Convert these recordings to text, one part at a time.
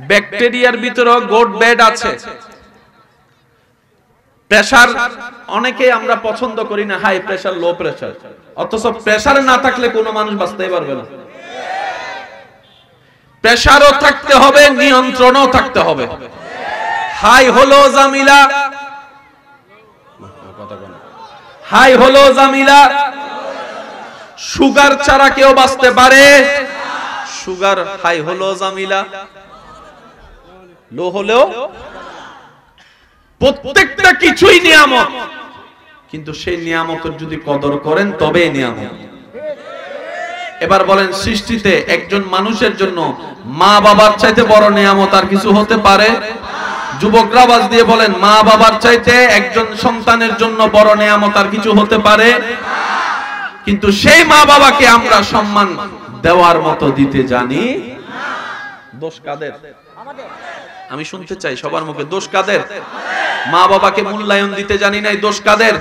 ব্যাকটেরিয়ার ভিতরে good bad আছে। প্রেসার অনেকেই আমরা পছন্দ করি না, হাই প্রেসার লো প্রেসার, অথচ প্রেসার না থাকলে কোনো মানুষ বাঁচতেই পারবে না। প্রেসারও থাকতে হবে, নিয়ন্ত্রণও থাকতে হবে। হাই হলো জামিলা, হাই হলো জামিলা। সুগার ছাড়া কেউ বাঁচতে পারে? সুগার হাই হলো জামিলা, লো হলেও প্রত্যেকটা কিছুই নিয়ামত, কিন্তু সেই নিয়ামতের যদি কদর করেন তবে নিয়ামত। এবার বলেন, সৃষ্টিতে একজন মানুষের জন্য মা বাবার চাইতে বড় নিয়ামত আর কিছু হতে পারে? যুবকরা আওয়াজ দিয়ে বলেন, মা বাবার চাইতে একজন সন্তানের জন্য বড় নিয়ামত আর কিছু হতে পারে? কিন্তু সেই মা বাবাকে আমরা সম্মান দেওয়ার মতো দিতে জানি না। দোষ কাদের? আমি শুনতে চাই সবার মুখে, দোষ কাদের? মা বাবাকে মূল্যায়ন দিতে জানি নাই, দোষ কাদের?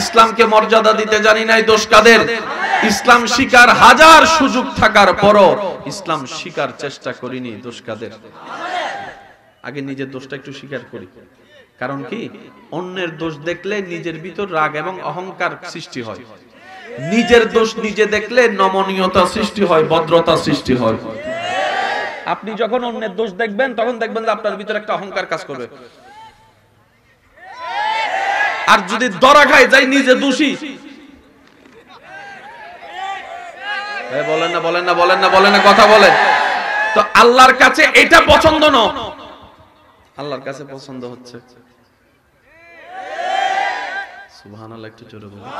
ইসলামকে মর্যাদা দিতে জানি নাই, দোষ কাদের? ইসলাম শিকার হাজার সুযোগ থাকার পরও ইসলাম শিকার চেষ্টা করিনি, দোষ কাদের? আগে নিজের দোষটা একটু স্বীকার করি। কারণ কি, অন্যের দোষ দেখলে নিজের ভিতর রাগ এবং অহংকার সৃষ্টি হয়। নিজের দোষ নিজে দেখলে নমনীয়তা সৃষ্টি হয়, ভদ্রতা সৃষ্টি হয়। আপনি যখন অন্যের দোষ দেখবেন তখন দেখবেন যে আপনার ভিতরে একটা অহংকার কাজ করবে। আর যদি ধরা খায় যাই নিজে দোষী, বলেন না বলেন না বলেন না বলেন না, কথা বলেন তো। আল্লাহর কাছে এটা পছন্দ না, আল্লাহর কাছে পছন্দ হচ্ছে সুবহানাল্লাহ, একটু জোরে বলুন।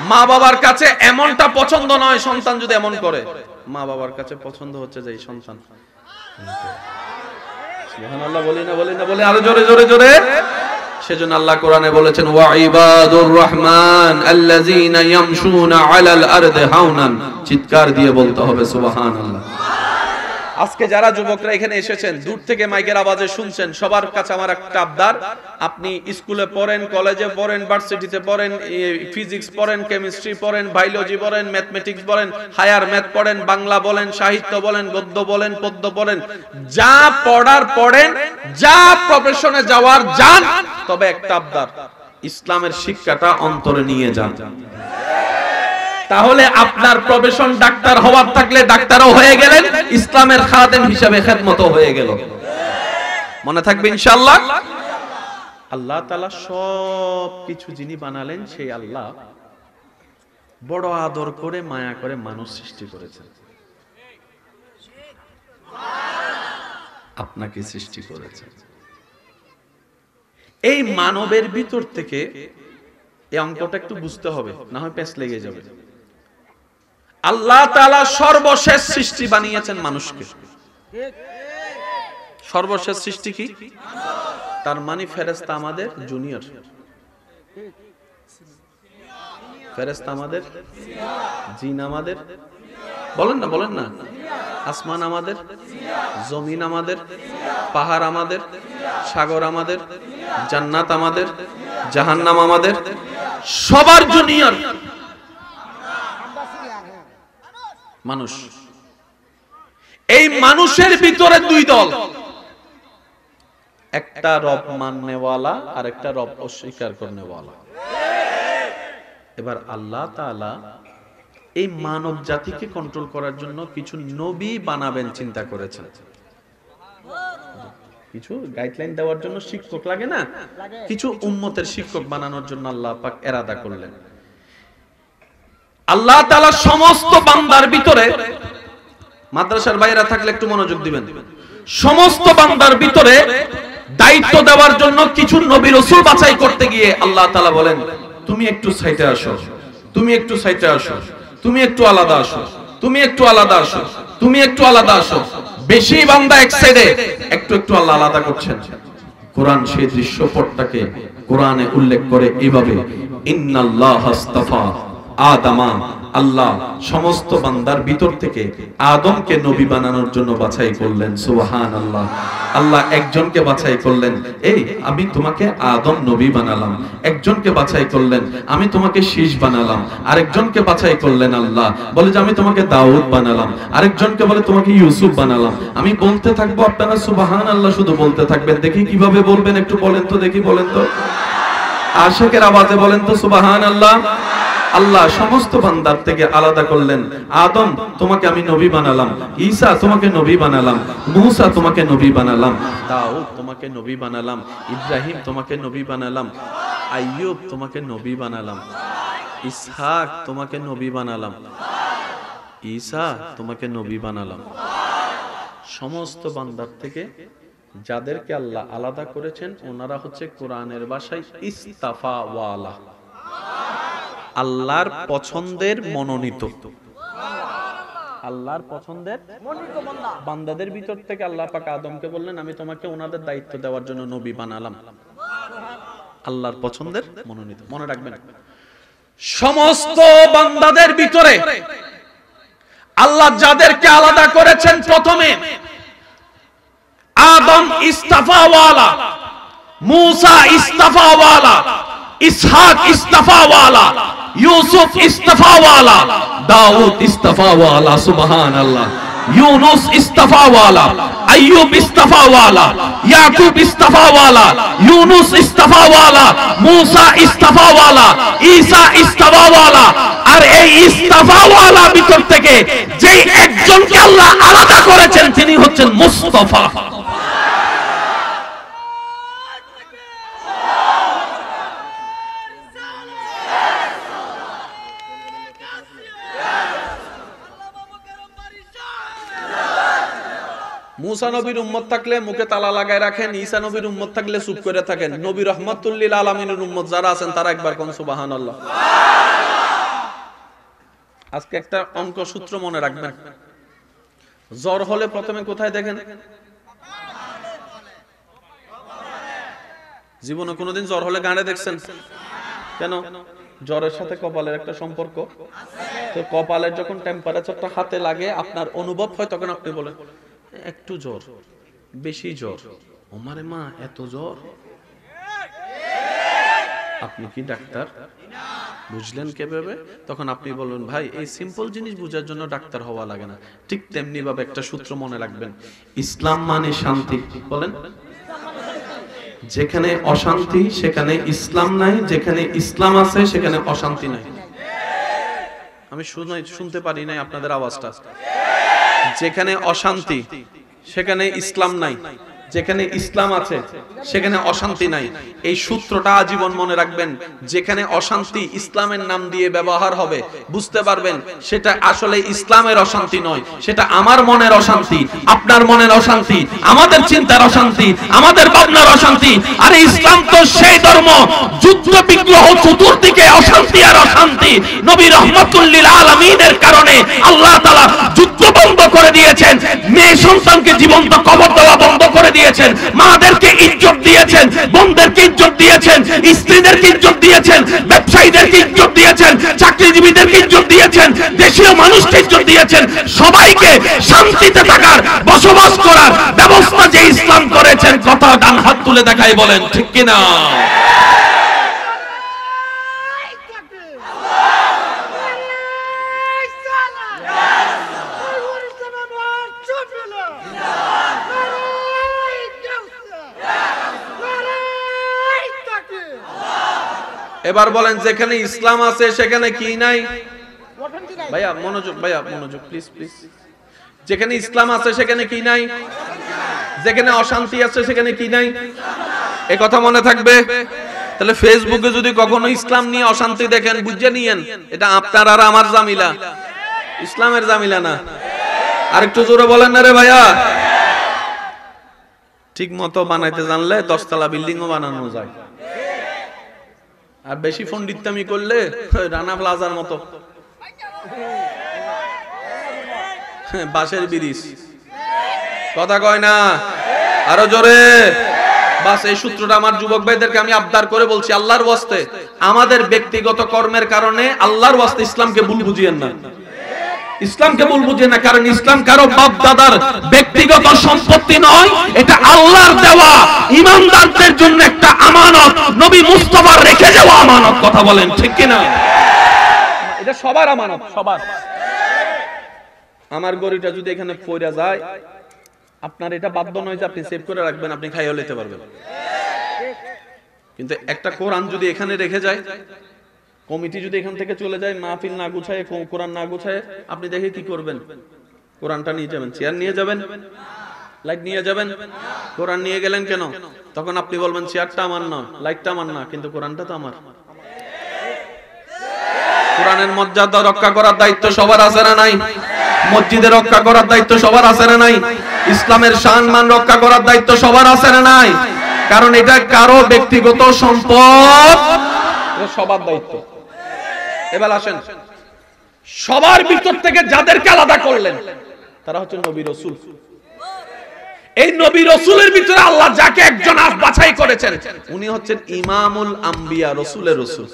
মা বাবার কাছে এমনটা পছন্দ নয় সন্তান যদি এমন করে, মা বাবার কাছে পছন্দ হচ্ছে যে এই সন্তান। সুবহানাল্লাহ বলি না বলি না বলি, আরো জোরে জোরে জোরে। সেজন্য আল্লাহ কোরআনে বলেছেন, ওয়া ইবাদুর রহমান আল্লাযীনা ইয়ামশুনা আলাল আরদি হাওনান। চিৎকার দিয়ে বলতে হবে সুবহানাল্লাহ। আজকে যারা যুবকরা এখানে এসেছেন, দূর থেকে মাইকের আওয়াজে শুনছেন, সবার কাছে আমার একটা আবদার, আপনি স্কুলে পড়েন, কলেজে পড়েন, ভার্সিটিতে পড়েন, ফিজিক্স পড়েন, কেমিস্ট্রি পড়েন, বায়োলজি পড়েন, ম্যাথমেটিক্স পড়েন, হায়ার ম্যাথ পড়েন, বাংলা বলেন, সাহিত্য বলেন, গদ্য বলেন, পদ্য পড়েন, যা পড়ার পড়েন, যা প্রফেশনে যাওয়ার যান, তবে একটা আবদার, ইসলামের শিক্ষাটা অন্তরে নিয়ে যান। তাহলে আপনার প্রফেশন ডাক্তার হওয়ার থাকলে ডাক্তারও হয়ে গেলেন, ইসলামের খাদেম হিসেবে খেদমতও হয়ে গেল। মনে থাকবে ইনশাআল্লাহ। আল্লাহ তাআলা সব কিছু যিনি বানালেন, সেই আল্লাহ বড় আদর করে মায়া করে মানুষ সৃষ্টি করেছেন, আপনাকে সৃষ্টি করেছেন। এই মানবের ভিতর থেকে এই অঙ্কটা একটু বুঝতে হবে, না হয় পেঁচ লেগে যাবে। আল্লাহ তাআলা সর্বশেষ সৃষ্টি বানিয়েছেন মানুষকে। সর্বশেষ সৃষ্টি কি? তার মানে ফেরেশতা আমাদের জুনিয়র, ফেরেশতা আমাদের, জিন আমাদের, বলেন না বলেন না, আসমান আমাদের, জমিন আমাদের, পাহাড় আমাদের, সাগর আমাদের, জান্নাত আমাদের, জাহান্নাম আমাদের, সবার জুনিয়র মানুষ। এই মানুষের ভিতরে দুই দল, একটা রব মাননেওয়ালা আর একটা রব অস্বীকার করনেওয়ালা। এবার আল্লাহ তাআলা এই মানব জাতিকে কন্ট্রোল করার জন্য কিছু নবী বানাবেন চিন্তা করেছেন। কিছু গাইডলাইন দেওয়ার জন্য শিক্ষক লাগে না, কিছু উম্মতের শিক্ষক বানানোর জন্য আল্লাহ পাক ইরাদা করলেন। আল্লাহ তাআলা সমস্ত বান্দার ভিতরে, মাদ্রাসার বাইরে থাকলে একটু মনোযোগ দিবেন, সমস্ত বান্দার ভিতরে দায়িত্ব দেওয়ার জন্য কিছু নবী রাসূল বাছাই করতে গিয়ে আল্লাহ তাআলা বলেন, তুমি একটু সাইডে আসো, তুমি একটু সাইডে আসো, তুমি একটু আলাদা আসো, তুমি একটু আলাদা আসো, তুমি একটু আলাদা আসো। বেশি বান্দা এক সাইডে, একটু একটু আল্লাহ আলাদা করছেন। কোরআন সেই দৃশ্যপটটাকে কোরআনে উল্লেখ করে এইভাবে, ইন্নাল্লাহা আস্তাফা আদামা, আল্লাহ সমস্ত বান্দার ভিতর থেকে আদমকে নবী বানানোর জন্য বাছাই করলেন। সুবহানাল্লাহ। আল্লাহ একজনকে বাছাই করলেন, এই আমি তোমাকে আদম নবী বানালাম। একজনকে বাছাই করলেন, আমি তোমাকে শীষ বানালাম। আরেকজনকে বাছাই করলেন আল্লাহ, বলে যে আমি তোমাকে দাউদ বানালাম। আরেকজনকে বলে তোমাকে ইউসুফ বানালাম। আমি বলতে থাকবো, আপনারা সুবহানাল্লাহ শুধু বলতে থাকবেন। দেখি কিভাবে বলবেন, একটু বলেন তো দেখি, বলেন তো আশিকের আওয়াজে বলেন তো সুবহানাল্লাহ। আল্লাহ সমস্ত বান্দার থেকে আলাদা করলেন। আদম তোমাকে আমি নবী বানালাম, ঈসা তোমাকে নবী বানালাম, মুসা তোমাকে নবী বানালাম, দাউদ তোমাকে নবী বানালাম, ইব্রাহিম তোমাকে নবী বানালাম, আইয়ুব তোমাকে নবী বানালাম, ইসহাক তোমাকে নবী বানালাম, ঈসা তোমাকে নবী বানালাম। সমস্ত বান্দার থেকে যাদেরকে আল্লাহ আলাদা করেছেন ওনারা হচ্ছে কোরআনের ভাষায় ইস্তাফা ওয়ালা, আল্লাহর পছন্দের মনোনীত। আল্লাহর পছন্দের মনোনীত বান্দাদের ভিতর থেকে আল্লাহ পাক আদমকে বললেন আমি তোমাকে ওনাদের দায়িত্ব দেওয়ার জন্য নবী বানালাম। আল্লাহর পছন্দের মনোনীত, মনে রাখবেন। সমস্ত বান্দাদের ভিতরে আল্লাহ যাদেরকে আলাদা করেছেন, প্রথমে আদম ইস্তাফা ওয়ালা, মুসা ইস্তাফা ওয়ালা, ইসহাক ইস্তাফা ওয়ালা, ইউসুফ ইস্তাফা ওয়ালা, দাউদ ইস্তাফা ওয়ালা, সুবহানাল্লাহ, ইউনুস ইস্তাফা ওয়ালা, আইয়ুব ইস্তাফা ওয়ালা, ইয়াকুব ইস্তাফা ওয়ালা, ইউনুস ইস্তাফা ওয়ালা, মুসা ইস্তাফা ওয়ালা, ঈসা ইস্তাফা ওয়ালা। আর এই ইস্তাফা ওয়ালা ভিতর থেকে যেই একজনকে আল্লাহ আলাদা করেছেন তিনি হচ্ছেন মুস্তাফা। মুসা নবীর উম্মত থাকলে মুখে তালা লাগায় রাখেন, ঈসা নবীর উম্মত থাকলে চুপ করে থাকেন। নবী রাহমাতুল লিল আলামিনের উম্মত যারা আছেন তারা একবার কোন সুবহানাল্লাহ। আজকে একটা অঙ্ক সূত্র মনে রাখবেন, জ্বর হলে প্রথমে কোথায় দেখেন? জীবনে কোনোদিন জ্বর হলে গাঁড়ে দেখছেন? কেন? জ্বরের সাথে কপালের একটা সম্পর্ক। তো কপালের যখন টেম্পারেচারটা হাতে লাগে আপনার অনুভব হয়, তখন আপনি বলেন একটু জ্বর, বেশি জ্বর, ওমারে মা এত জ্বর। আপনি কি ডাক্তার? বুঝলেন কিভাবে? তখন আপনি বলবেন ভাই এই সিম্পল জিনিস বোঝার জন্য ডাক্তার হওয়া লাগে না। ঠিক তেমনি ভাবে একটা সূত্র মনে রাখবেন, ইসলাম মানে শান্তি। বলেন, যেখানে অশান্তি সেখানে ইসলাম নাই, যেখানে ইসলাম আছে সেখানে অশান্তি নাই। আমি শুনতে পারি নাই আপনাদের আওয়াজটা। যেখানে অশান্তি সেখানে ইসলাম নাই, যেখানে ইসলাম আছে সেখানে অশান্তি নাই। এই সূত্রটা আজীবন মনে রাখবেন। যেখানে অশান্তি ইসলামের নাম দিয়ে ব্যবহার হবে, বুঝতে পারবেন সেটা আসলে ইসলামের অশান্তি নয়, সেটা আমার মনের অশান্তি, আপনার মনের অশান্তি, আমাদের চিন্তার অশান্তি, আমাদের ভাবনার অশান্তি। আর ইসলাম তো সেই ধর্ম, যুদ্ধ বিগ্রহ চতুর্দিকে অশান্তি আর অশান্তি। নবী রাহমাতুল লিল আলামিনের কারণে আল্লাহ তাআলা যুদ্ধ বন্ধ করে দিয়েছেন, মেয়ে সন্তানকে জীবন্ত কবর দেওয়া বন্ধ করে দিয়েছেন, মাদেরকে ইজ্জত দিয়েছেন, বোনদেরকে ইজ্জত দিয়েছেন, স্ত্রীদেরকে ইজ্জত দিয়েছেন, ব্যবসায়ীদেরকে ইজ্জত দিয়েছেন, চাকরিজীবীদেরকে ইজ্জত দিয়েছেন, দেশীয় মানুষকে ইজ্জত দিয়েছেন। সবাইকে শান্তিতে থাকার, বসবাস করার ব্যবস্থা যে ইসলাম করেছেন, কথা ডান হাত তুলে দেখাই বলেন ঠিক কিনা? এবার বলেন যেখানে ইসলাম আছে সেখানে কি নাই? ভাইয়া মনোযোগ, ভাইয়া মনোযোগ প্লিজ প্লিজ। যেখানে ইসলাম আছে সেখানে কি নাই? যেখানে অশান্তি আছে সেখানে কি নাই? এই কথা মনে থাকবে। তাহলে ফেসবুকে যদি কখনো ইসলাম নিয়ে অশান্তি দেখেন, বুঝে নিয়েন এটা আপনার আর আমার জামিলা, ইসলামের জামিলা না। আরেকটু জোরে বলেন না রে ভাইয়া। ঠিক মতো বানাইতে জানলে 10 তলা বিল্ডিংও বানানো যায়। আর বেশি পণ্ডিতামি করলে রানা প্লাজার মতো বাঁশের ব্রিজ। কথা কয় না, আরো জোরে। বাস এই সূত্রটা আমার যুবক ভাইদেরকে আমি আবদার করে বলছি, আল্লাহর ওয়াস্তে আমাদের ব্যক্তিগত কর্মের কারণে আল্লাহর ওয়াস্তে ইসলামকে ভুল বুঝিয়েন না। ইসলামকে ভুল বুঝে না, কারণ ইসলাম কারো বাপ দাদার ব্যক্তিগত সম্পত্তি নয়, এটা আল্লাহর দেওয়া ঈমানদারদের জন্য একটা আমানত, নবী মুস্তাফার রেখে যাওয়া আমানত। কথা বলেন ঠিক কি না? এটা সবার আমানত, সবার। আমার গরিটা যদি এখানে পড়ে যায়, আপনার এটা বাধ্য নয় যে আপনি সেভ করে রাখবেন, আপনি খাইয়ে নিতে পারবেন। কিন্তু একটা কোরআন যদি এখানে রেখে যায়, কমিটি যদি এখান থেকে চলে যায়, মাহফিল না গুছায়, কোরআন না গুছায়, আপনি দেখে কি করবেন? কোরআনটা নিয়ে যাবেন, চেয়ার নিয়ে যাবেন, লাইট নিয়ে যাবেন। কোরআন নিয়ে গেলেন কেন? তখন আপনি বলবেন চেয়ারটা আমার না, লাইটটা আমার না, কিন্তু কোরআনটা তো আমার। কোরআনের মর্যাদা রক্ষা করার দায়িত্ব সবার আছে না নাই? মসজিদে রক্ষা করার দায়িত্ব সবার আছে না নাই? ইসলামের সম্মান রক্ষা করার দায়িত্ব সবার আছে না নাই? কারণ এটা কারো ব্যক্তিগত সম্পদ, এটা সবার দায়িত্ব। এবার আসেন, সবার ভিতর থেকে যাদেরকে আলাদা করলেন তারা হচ্ছে নবী রাসূল। এই নবী রাসূলের ভিতরে আল্লাহ যাকে একজন বাছাই করেছেন, উনি হচ্ছেন ইমামুল আম্বিয়া, রাসূলের রাসূল।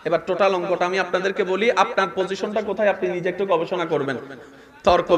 এবার টোটাল অঙ্কটা আমি আপনাদেরকে বলি, আপনার পজিশনটা কোথায় আপনি নিজে একটু গবেষণা করবেন। তর্ক